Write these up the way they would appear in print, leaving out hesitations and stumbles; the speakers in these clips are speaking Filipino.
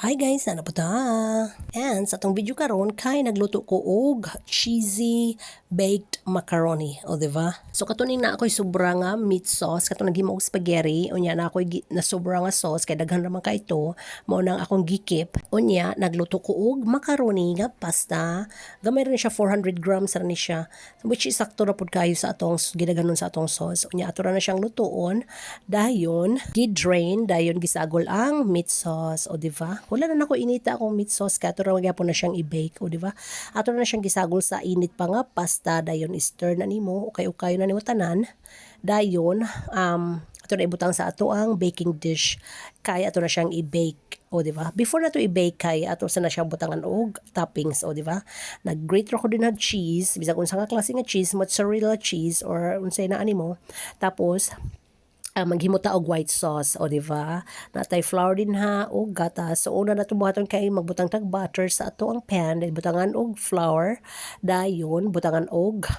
Hi guys, ano po ta? And sa atong video karon kay nagluto ko og cheesy baked macaroni, o di ba? So katuning na ako'y sobra nga meat sauce, katong naghimo og spaghetti, unya na ako'y na sobra nga sauce kay daghan naman kay ito, mao nang akong gikip. Unya nagluto ko og macaroni nga pasta, gamay rin siya 400 grams ra ni siya, which is sakto ra pud kayo sa atong gidaganon sa atong sauce. Unya ato ra na siyang lutoon, dayon gi-drain, dayon gisagol ang meat sauce, o di ba? Wala na nako inita akong meat sauce ka ato ra gyapon na siyang i-bake, o di ba? Ato na siyang gisagol sa init pa nga pasta, dayon stir na nimo, ukay-ukay na nimo tanan. Dayon ato na ibutang sa ato ang baking dish kay ato na siyang i-bake, o di ba? Before na to i-bake kay ato sa na siyang butangan og toppings, o di ba? Nag-grate ra ko din ng cheese, bisag unsa nga klase nga cheese, mozzarella cheese or unsay na animo. Tapos maghimota og white sauce, o di ba? Natay flour din ha o gatas. So una na buhaton kay magbutang tag butter sa ato ang pan, then butangan og flour, dayon butangan og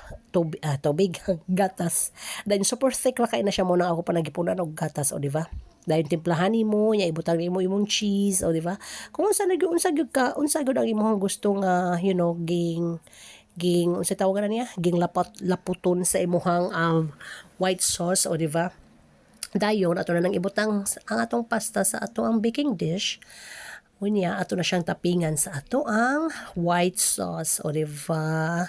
tubig gatas. Then super thick ra kay na siya mo na ako pa nagipunan og gatas, o di ba? Dayon timplahan nimo, nya ibutang nimo imong cheese, o di ba? Kung unsa gyud ka, unsa gyud ang imong gusto nga, ging unsa tawagan niya, ging laputon sa imuhang white sauce, o di ba? Dayon ato na nang ibutang ang atong pasta sa ato ang baking dish. Unya ato na siyang tapingan sa ato ang white sauce, o diba?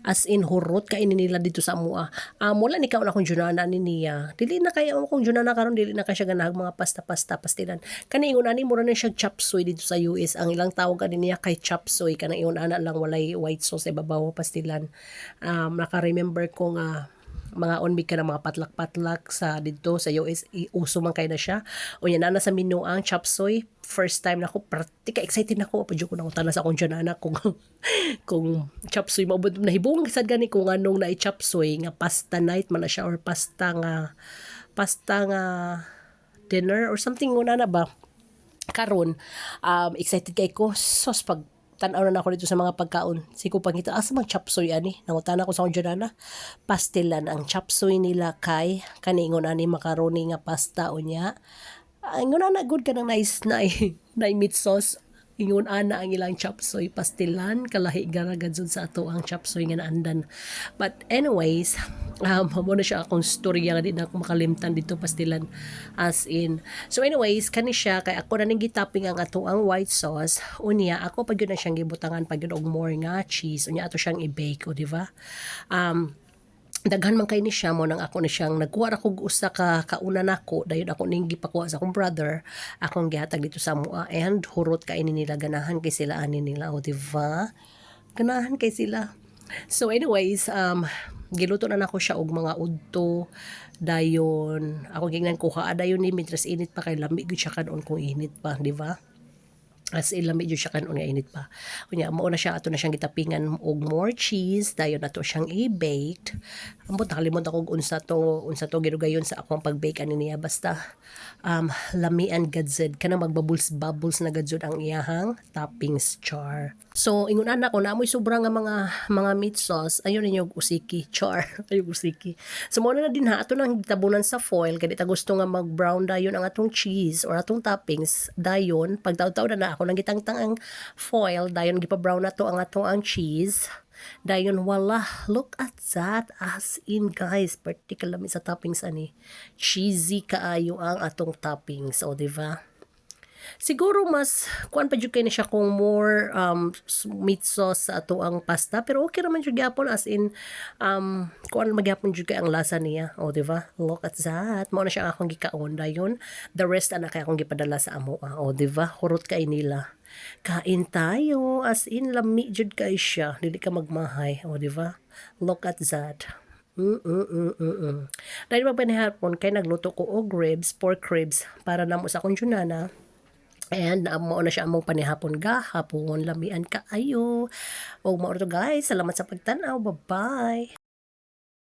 As in hurot kainin nila dito sa amua. Mula ni kaon akong junana ni niya. Dili na kaya akong junana karon, dili na kay siya ganahag mga pasta-pasta pastilan. Kani ingon ani mura na siya chop suey dito sa US. Ang ilang tawag ani niya kay chop suey, kanang ingon ana lang walay white sauce ibabaw pastilan. Naka-remember ko nga mga onbig ka ng mga patlak-patlak sa dito sa US, uso man kay na siya. Unya na sa menu ang chop suey. First time na ako, pratika excited na ako, padyo ko na utana sa akong dyan kung kung chop suey maubod na hibong sad gani kung anong na chop suey nga pasta night man na siya or pasta nga dinner or something una na ba karon. Excited kay ko sos pag tanaw na ako dito sa mga pagkaon. Siko pangita, asa mang chop suey ani? Nangutana ko sa akong dyan pastilan ang chop suey nila kay kaningon ani macaroni nga pasta unya. Ingon ana good ka ng nice na meat sauce. Ingon ana ang ilang chop suey pastilan kalahi garagad sa ato ang chop suey nga naandan. But anyways, mo na siya akong storya nga di na ako makalimtan dito pastilan, as in. So anyways, kani siya kay ako na ning gitapping ang ato ang white sauce. Unya ako pag yun na siyang gibutangan pag yun og more nga cheese. Unya ato siyang i-bake, o di ba? Daghan man kay ni siya mo nang ako ni siyang nagkuha ra kog usa ka kauna nako, dayon ako ning gipakuha sa akong brother, akong gihatag dito sa mua, and hurot kay nila ganahan kay sila ani nila, o di ba? Ganahan kay sila. So anyways, giluto na nako siya og mga udto, dayon ako gingnan kuha dayon ni mitras init pa kay lamig gyud siya kanon kung init pa, di ba? As in lamig jud siya kanon nga init pa. Unya mao na siya, ato na siyang gitapingan og more cheese, dayon ato siyang i-baked. Ambot nakalimot ako unsa to gidugayon sa akong pag-bake ani niya, basta lamian gadzed kana magbubbles na gadzud ang iyahang toppings char. So ingon ana ko naamoy sobra nga mga meat sauce, ayon ninyo usiki char. Ayo usiki. So mo na din ha, ato nang gitabunan sa foil kay ta gusto nga mag-brown dayon ang atong cheese or atong toppings. Dayon pagtaw-taw na ako nang gitangtang ang foil, dayon gipa-brown na to ang atong ang cheese. Dayon wala, look at that, as in guys, particular sa toppings ani. Cheesy kaayo ang atong toppings, o di ba? Siguro mas kuan pa jud kay ni siya kung more meat sauce sa ato ang pasta, pero okay naman jud gyapon, as in kuan magyapon jud kay ang lasa niya, o di ba? Look at that, mao na siya akong gikaon. Dayon the rest ana kay akong gipadala sa amo, o di ba? Hurot kay nila. Kain tayo, as in lami jud kay siya, dili ka magmahay, o di ba? Look at that. Dahil magpanihapon kay nagluto ko og ribs, pork ribs para namo sa akong junana. And mao na siya among panihapon gahapon, lamian kaayo. O mao to guys, salamat sa pagtan-aw, bye bye.